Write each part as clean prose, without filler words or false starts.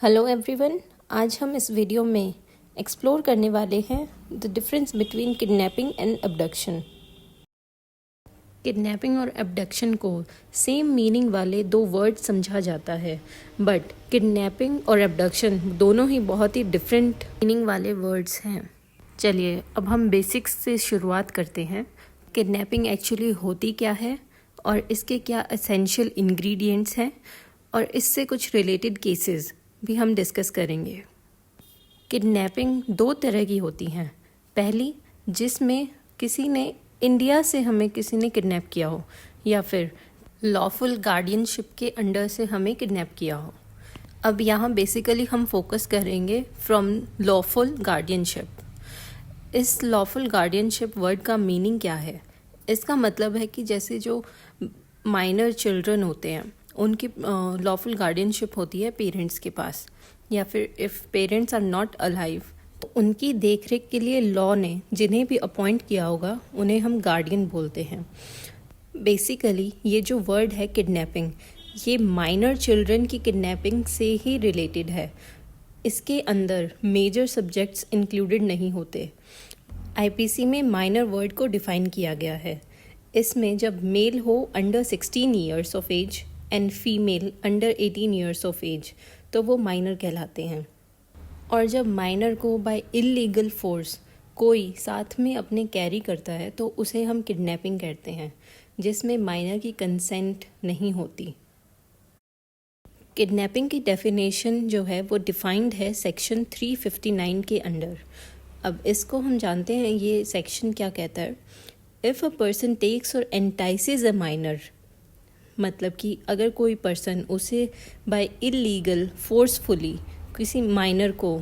Hello everyone, आज हम इस वीडियो में एक्सप्लोर करने वाले हैं the difference between kidnapping and abduction. Kidnapping और अबडक्शन को सेम मीनिंग वाले दो वर्ड समझा जाता है, बट किडनैपिंग और अबडक्शन दोनों ही बहुत ही डिफरेंट मीनिंग वाले वर्ड्स हैं। चलिए अब हम बेसिक्स से शुरुआत करते हैं। किडनैपिंग एक्चुअली होती क्या है और इसके क्या एसेंशियल इंग्रेडिएंट्स हैं, और इससे कुछ रिलेटेड केसेस भी हम डिस्कस करेंगे। किडनैपिंग दो तरह की होती हैं। पहली, जिसमें किसी ने इंडिया से हमें किसी ने किडनैप किया हो, या फिर लॉफुल गार्डियनशिप के अंडर से हमें किडनैप किया हो। अब यहाँ बेसिकली हम फोकस करेंगे फ्रॉम लॉफुल गार्डियनशिप। इस लॉफुल गार्डियनशिप वर्ड का मीनिंग क्या है? इसका मतलब है कि जैसे जो माइनर चिल्ड्रन होते हैं उनकी लॉफुल गार्डियनशिप होती है पेरेंट्स के पास, या फिर if parents are not alive तो उनकी देखरेख के लिए लॉ ने जिन्हें भी अपॉइंट किया होगा उन्हें हम गार्डियन बोलते हैं। बेसिकली ये जो वर्ड है किडनैपिंग, ये माइनर चिल्ड्रन की किडनैपिंग से ही रिलेटेड है। इसके अंदर मेजर सब्जेक्ट्स इंक्लूडेड नहीं होते। आईपीसी में माइनर वर्ड को डिफाइन किया गया है। इसमें जब मेल हो under 16 years of age and female under 18 years of age तो वो माइनर कहलाते हैं। और जब माइनर को बाय इलीगल फोर्स कोई साथ में अपने कैरी करता है तो उसे हम किडनैपिंग कहते हैं, जिसमें माइनर की कंसेंट नहीं होती। किडनैपिंग की डेफिनेशन जो है वो डिफाइंड है सेक्शन 359 के अंडर। अब इसको हम जानते हैं, ये सेक्शन क्या कहता है। इफ़ अ पर्सन टेक्स और एंटाइसेस अ माइनर, मतलब कि अगर कोई पर्सन उसे बाय इलीगल फोर्सफुली किसी माइनर को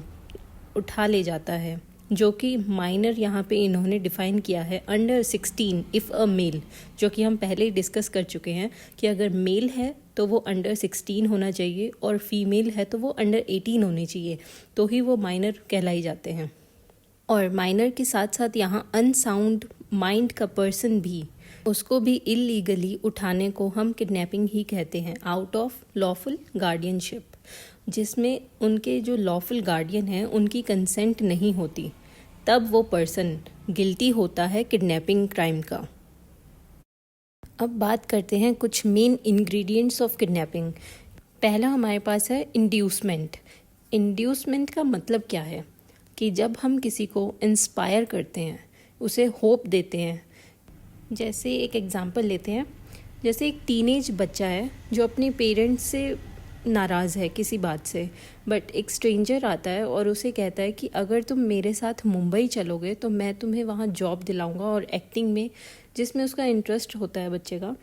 उठा ले जाता है, जो कि माइनर यहाँ पे इन्होंने डिफ़ाइन किया है अंडर 16 इफ़ अ मेल, जो कि हम पहले ही डिस्कस कर चुके हैं कि अगर मेल है तो वो अंडर 16 होना चाहिए और फीमेल है तो वो अंडर 18 होनी चाहिए, तो ही वो माइनर कहलाई जाते हैं। और माइनर के साथ साथ यहाँ अनसाउंड माइंड का पर्सन भी, उसको भी इलीगली उठाने को हम किडनैपिंग ही कहते हैं, आउट ऑफ लॉफुल गार्डियनशिप, जिसमें उनके जो लॉफुल गार्डियन हैं उनकी कंसेंट नहीं होती, तब वो पर्सन गिल्टी होता है किडनैपिंग क्राइम का। अब बात करते हैं कुछ मेन इंग्रेडिएंट्स ऑफ किडनैपिंग। पहला हमारे पास है इंड्यूसमेंट। इंड्यूसमेंट का मतलब क्या है कि जब हम किसी को इंस्पायर करते हैं, उसे होप देते हैं। जैसे एक एग्जांपल लेते हैं, जैसे एक टीनेज बच्चा है जो अपने पेरेंट्स से नाराज़ है किसी बात से, बट एक स्ट्रेंजर आता है और उसे कहता है कि अगर तुम मेरे साथ मुंबई चलोगे तो मैं तुम्हें वहाँ जॉब दिलाऊंगा, और एक्टिंग में जिसमें उसका इंटरेस्ट होता है बच्चे का।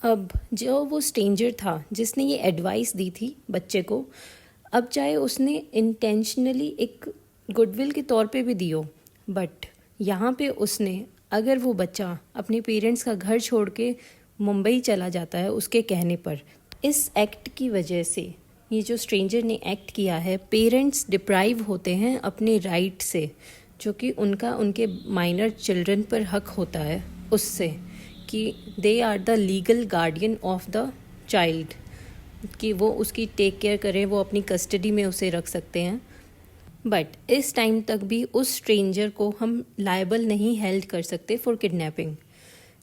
अब जो वो स्ट्रेंजर था जिसने ये एडवाइस दी थी बच्चे को, अब चाहे उसने इंटेंशनली एक गुडविल के तौर पे भी दी हो, बट यहाँ पे उसने, अगर वो बच्चा अपने पेरेंट्स का घर छोड़ के मुंबई चला जाता है उसके कहने पर, इस एक्ट की वजह से, ये जो स्ट्रेंजर ने एक्ट किया है, पेरेंट्स डिप्राइव होते हैं अपने राइट से, जो कि उनका उनके माइनर चिल्ड्रन पर हक होता है उससे, कि they are the legal guardian of the child, कि वो उसकी टेक केयर करें, वो अपनी कस्टडी में उसे रख सकते हैं। बट इस टाइम तक भी उस स्ट्रेंजर को हम लायबल नहीं हेल्ड कर सकते फॉर किडनैपिंग,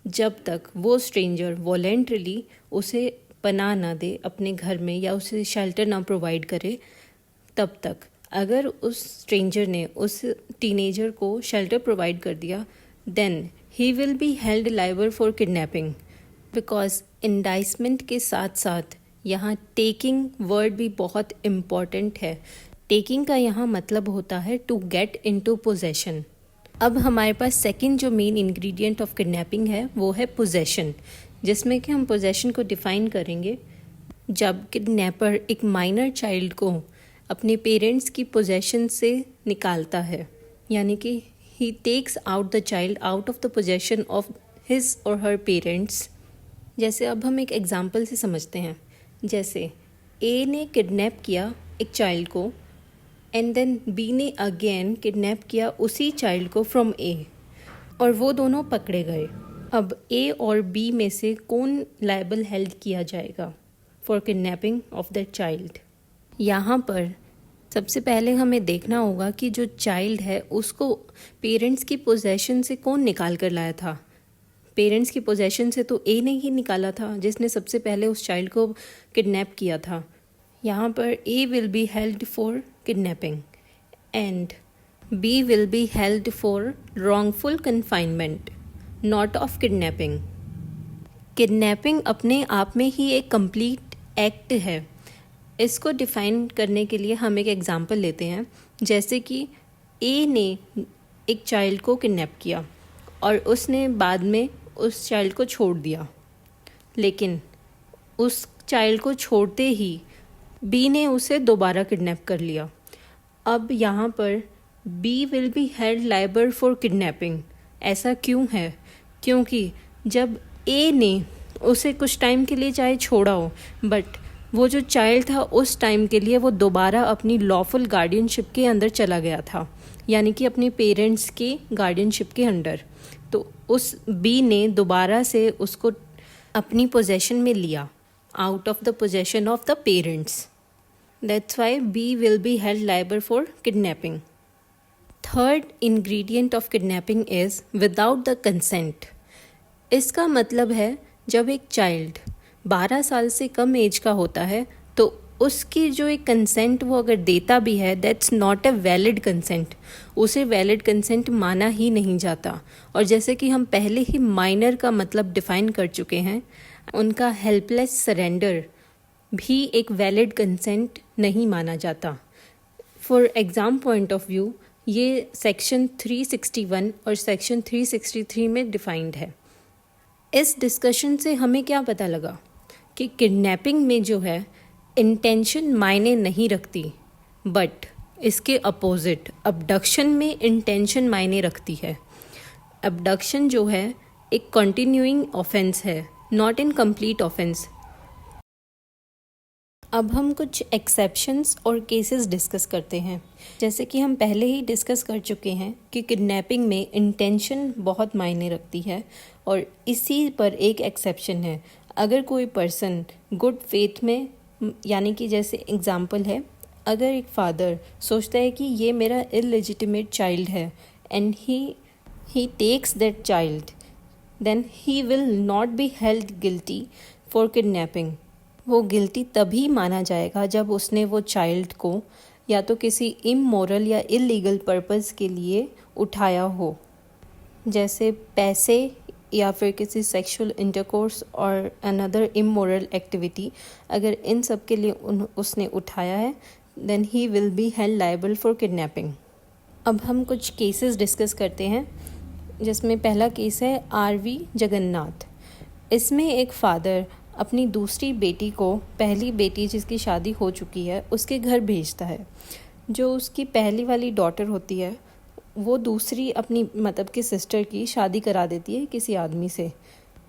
जब तक वो स्ट्रेंजर वॉलेंटरली उसे पनाह ना दे अपने घर में या उसे शेल्टर ना प्रोवाइड करे। तब तक अगर उस स्ट्रेंजर ने उस टीनेजर को शेल्टर प्रोवाइड कर दिया, then he will be held liable for kidnapping. Because inducement के साथ साथ यहाँ टेकिंग वर्ड भी बहुत इम्पॉर्टेंट है। टेकिंग का यहाँ मतलब होता है टू गेट इनटू पोजेशन। अब हमारे पास सेकंड जो मेन इंग्रेडिएंट ऑफ किडनैपिंग है वो है पोजेशन, जिसमें कि हम पोजेशन को डिफाइन करेंगे। जब किडनैपर एक माइनर चाइल्ड को अपने पेरेंट्स की पोजेशन से निकालता है, यानी कि he takes out the child out of the possession of his और हर पेरेंट्स। जैसे अब हम एक एग्जांपल से समझते हैं। जैसे ए ने किडनैप किया एक चाइल्ड को, एंड देन बी ने अगेन किडनैप किया उसी चाइल्ड को फ्रॉम ए, और वो दोनों पकड़े गए। अब ए और बी में से कौन लायबल हेल्ड किया जाएगा for kidnapping of that child? यहाँ पर सबसे पहले हमें देखना होगा कि जो चाइल्ड है उसको पेरेंट्स की पोजेशन से कौन निकाल कर लाया था। पेरेंट्स की पोजेशन से तो ए ने ही निकाला था, जिसने सबसे पहले उस चाइल्ड को किडनैप किया था। यहाँ पर A will be held for kidnapping and B will be held for wrongful confinement, not of kidnapping. Kidnapping अपने आप में ही एक कंप्लीट एक्ट है। इसको डिफ़ाइन करने के लिए हम एक एग्ज़ाम्पल लेते हैं, जैसे कि ए ने एक चाइल्ड को किडनैप किया और उसने बाद में उस चाइल्ड को छोड़ दिया, लेकिन उस चाइल्ड को छोड़ते ही बी ने उसे दोबारा किडनैप कर लिया। अब यहाँ पर B will be held liable for kidnapping. ऐसा क्यों है? क्योंकि जब ए ने उसे कुछ टाइम के लिए चाहे छोड़ा हो, बट वो जो चाइल्ड था उस टाइम के लिए वो दोबारा अपनी लॉफुल गार्डियनशिप के अंदर चला गया था, यानी कि अपने पेरेंट्स के गार्डियनशिप के अंडर। तो उस बी ने दोबारा से उसको अपनी पोजेशन में लिया, out of the possession of the parents. That's why B will be held liable for kidnapping. Third ingredient of kidnapping is without the consent. इसका मतलब है जब एक चाइल्ड 12 साल से कम एज का होता है तो उसकी जो एक कंसेंट वो अगर देता भी है, that's not a valid consent. उसे वैलिड कंसेंट माना ही नहीं जाता। और जैसे कि हम पहले ही माइनर का मतलब डिफ़ाइन कर चुके हैं, उनका हेल्पलेस सरेंडर भी एक वैलिड कंसेंट नहीं माना जाता। For exam point of view ये सेक्शन 361 और सेक्शन 363 में डिफाइंड है। इस डिस्कशन से हमें क्या पता लगा कि किडनैपिंग में जो है इंटेंशन मायने नहीं रखती, बट इसके अपोजिट अबडक्शन में इंटेंशन मायने रखती है। अबडक्शन जो है एक कंटिन्यूइंग ऑफेंस है, नॉट इन कंप्लीट ऑफेंस। अब हम कुछ एक्सेप्शंस और केसेस डिस्कस करते हैं। जैसे कि हम पहले ही डिस्कस कर चुके हैं कि किडनैपिंग में इंटेंशन बहुत मायने रखती है, और इसी पर एक एक्सेप्शन है। अगर कोई पर्सन गुड फेथ में, यानी कि जैसे एग्जांपल है, अगर एक फादर सोचता है कि ये मेरा इलेजिटिमेट चाइल्ड है and he takes that child, then he will not be held guilty for kidnapping. वो गिल्टी तभी माना जाएगा जब उसने वो चाइल्ड को या तो किसी इमोरल या इलीगल पर्पस के लिए उठाया हो, जैसे पैसे या फिर किसी सेक्सुअल इंटरकोर्स और अनदर इमोरल एक्टिविटी। अगर इन सब के लिए उसने उठाया है, then he will be held liable for kidnapping. अब हम कुछ केसेस डिस्कस करते हैं, जिसमें पहला केस है आरवी जगन्नाथ। इसमें एक फादर अपनी दूसरी बेटी को, पहली बेटी जिसकी शादी हो चुकी है, उसके घर भेजता है। जो उसकी पहली वाली डॉटर होती है वो दूसरी अपनी मतलब कि सिस्टर की शादी करा देती है किसी आदमी से।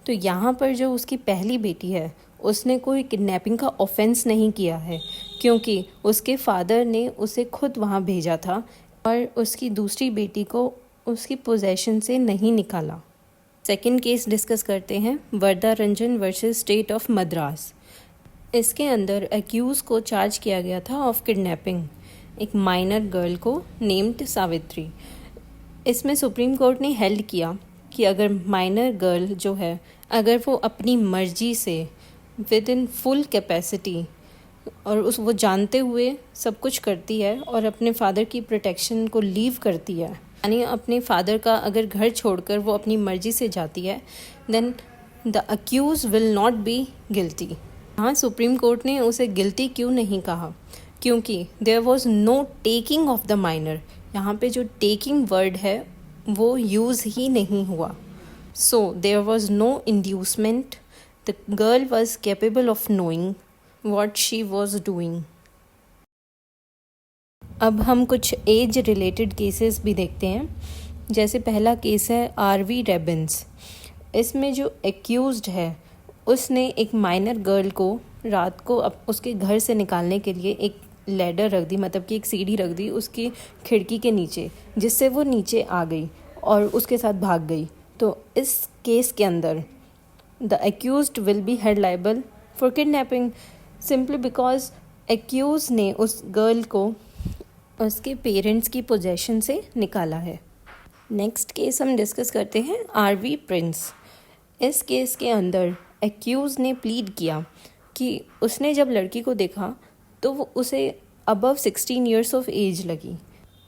तो यहाँ पर जो उसकी पहली बेटी है उसने कोई किडनैपिंग का ऑफेंस नहीं किया है, क्योंकि उसके फादर ने उसे खुद वहाँ भेजा था और उसकी दूसरी बेटी को उसकी पोजेशन से नहीं निकाला। सेकंड केस डिस्कस करते हैं, Varadarajan versus state of Madras. इसके अंदर एक्यूज़ को चार्ज किया गया था ऑफ किडनैपिंग एक माइनर गर्ल को नेम्ड सावित्री। इसमें सुप्रीम कोर्ट ने हेल्ड किया कि अगर माइनर गर्ल जो है, अगर वो अपनी मर्जी से विद इन फुल कैपेसिटी और वो जानते हुए सब कुछ करती है और अपने फादर की प्रोटेक्शन को लीव करती है, यानी अपने फादर का अगर घर छोड़कर वो अपनी मर्जी से जाती है, then the accused will not be guilty. हाँ, सुप्रीम कोर्ट ने उसे गिल्टी क्यों नहीं कहा? क्योंकि there was no taking of the minor. यहाँ पे जो टेकिंग वर्ड है वो यूज़ ही नहीं हुआ। So there was no inducement. The girl was capable of knowing what she was doing. अब हम कुछ एज रिलेटेड केसेस भी देखते हैं। जैसे पहला केस है आरवी रेबिन्स। इसमें जो एक्यूज्ड है उसने एक माइनर गर्ल को रात को उसके घर से निकालने के लिए एक लैडर रख दी, मतलब कि एक सीढ़ी रख दी उसकी खिड़की के नीचे, जिससे वो नीचे आ गई और उसके साथ भाग गई। तो इस केस के अंदर the accused will be held liable for kidnapping simply because accused ने उस गर्ल को उसके पेरेंट्स की पोजेशन से निकाला है। नेक्स्ट केस हम डिस्कस करते हैं आरवी प्रिंस। इस केस के अंदर एक्यूज़ ने प्लीड किया कि उसने जब लड़की को देखा तो वो उसे अबव 16 ईयर्स ऑफ एज लगी,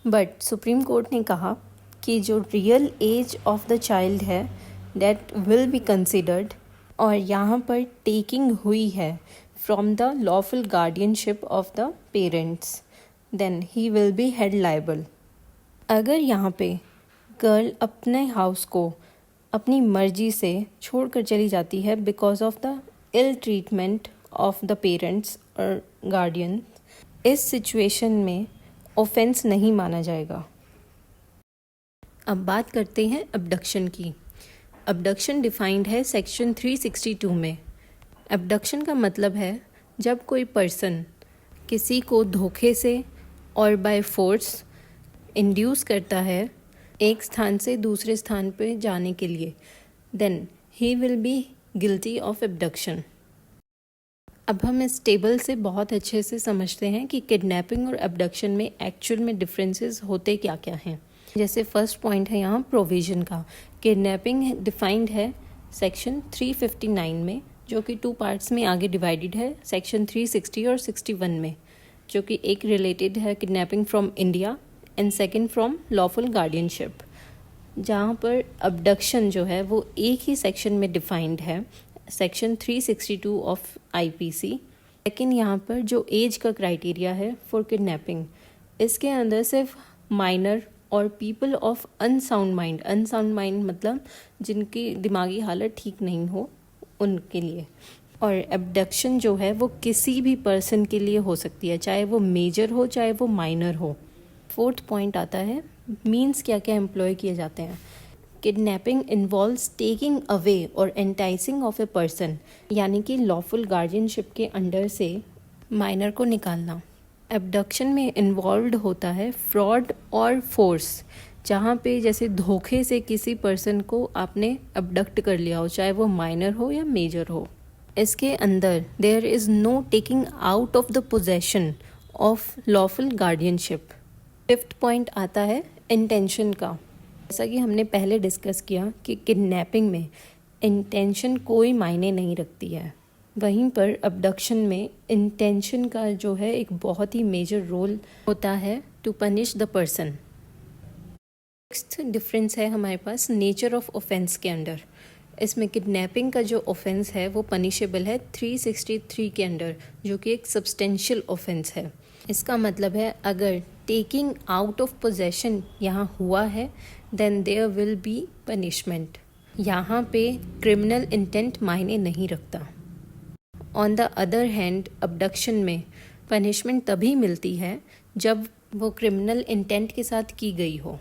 बट सुप्रीम कोर्ट ने कहा कि जो real age of the child है दैट विल बी कंसिडर्ड, और यहाँ पर टेकिंग हुई है from the lawful guardianship of the parents, then he will be held liable. अगर यहाँ पे गर्ल अपने हाउस को अपनी मर्जी से छोड़कर चली जाती है because of the ill treatment of the parents और गार्डियन, इस सिचुएशन में ऑफेंस नहीं माना जाएगा। अब बात करते हैं अबडक्शन की। अबडक्शन डिफाइंड है सेक्शन 362 में। अबडक्शन का मतलब है जब कोई पर्सन किसी को धोखे से और बाय फोर्स इंड्यूस करता है एक स्थान से दूसरे स्थान पे जाने के लिए, then he will be guilty of abduction. अब हम इस टेबल से बहुत अच्छे से समझते हैं कि किडनैपिंग और एबडक्शन में एक्चुअल में डिफरेंसेस होते क्या क्या हैं। जैसे फर्स्ट पॉइंट है यहाँ प्रोविजन का। किडनैपिंग डिफाइंड है सेक्शन 359 में, जो कि 2 पार्ट्स में आगे डिवाइडेड है, सेक्शन 360 और 61 में, जो कि एक रिलेटेड है kidnapping from India and second from lawful guardianship. जहाँ पर अबडक्शन जो है वो एक ही सेक्शन में डिफाइंड है, सेक्शन 362 ऑफ आईपीसी। लेकिन यहाँ पर जो एज का क्राइटेरिया है फॉर किडनैपिंग, इसके अंदर सिर्फ माइनर और पीपल ऑफ अनसाउंड माइंड मतलब जिनकी दिमागी हालत ठीक नहीं हो उनके लिए। और एबडक्शन जो है वो किसी भी पर्सन के लिए हो सकती है, चाहे वो मेजर हो चाहे वो माइनर हो। फोर्थ पॉइंट आता है मीन्स क्या क्या एम्प्लॉय किए जाते हैं। किडनैपिंग इन्वॉल्व्स टेकिंग अवे और एंटाइसिंग ऑफ ए पर्सन, यानी कि लॉफुल गार्डियनशिप के अंडर से माइनर को निकालना। एबडक्शन में इन्वॉल्व्ड होता है फ्रॉड और फोर्स, जहाँ पे जैसे धोखे से किसी पर्सन को आपने अबडक्ट कर लिया हो, चाहे वो माइनर हो या मेजर हो। इसके अंदर there is no taking out of the possession of lawful guardianship. Fifth point आता है इंटेंशन का। जैसा कि हमने पहले डिस्कस किया कि किडनैपिंग में इंटेंशन कोई मायने नहीं रखती है, वहीं पर अबडक्शन में इंटेंशन का जो है एक बहुत ही मेजर रोल होता है to punish the person. Next difference है हमारे पास नेचर ऑफ ऑफेंस के अंडर। इसमें किडनैपिंग का जो ऑफेंस है वो पनिशेबल है 363 के अंडर, जो कि एक सब्सटेंशियल ऑफेंस है। इसका मतलब है अगर टेकिंग आउट ऑफ पोजेशन यहाँ हुआ है then there will be punishment. यहाँ पे क्रिमिनल इंटेंट मायने नहीं रखता। On the other hand abduction में पनिशमेंट तभी मिलती है जब वो क्रिमिनल इंटेंट के साथ की गई हो।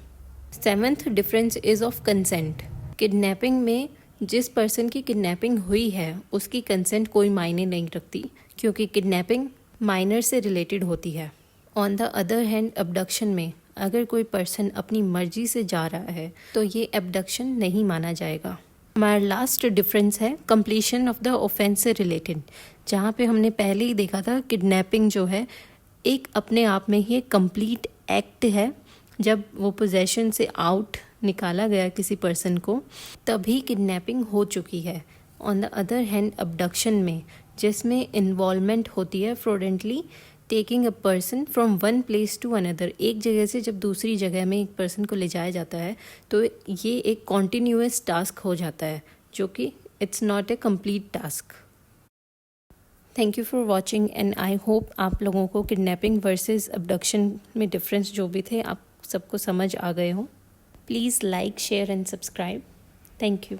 Seventh difference is of consent. Kidnapping में जिस पर्सन की किडनैपिंग हुई है उसकी कंसेंट कोई मायने नहीं रखती, क्योंकि किडनैपिंग माइनर से रिलेटेड होती है। On the other hand abduction में अगर कोई पर्सन अपनी मर्जी से जा रहा है तो ये अबडक्शन नहीं माना जाएगा। हमारा लास्ट डिफरेंस है कंप्लीशन ऑफ द ऑफेंस से रिलेटेड, जहाँ पे हमने पहले ही देखा था किडनैपिंग जो है एक अपने आप में ही एक कंप्लीट एक्ट है। जब वो पोजेशन से आउट निकाला गया किसी पर्सन को तभी किडनैपिंग हो चुकी है। On the other hand abduction में जिसमें इन्वॉल्वमेंट होती है fraudulently taking a person from one place to another, एक जगह से जब दूसरी जगह में एक पर्सन को ले जाया जाता है तो ये एक कॉन्टिन्यूअस टास्क हो जाता है, जो कि it's not a complete task. Thank you for watching and I hope आप लोगों को किडनैपिंग वर्सेस अबडक्शन में डिफरेंस जो भी थे आप सबको समझ आ गए हों। Please like share and subscribe. Thank you.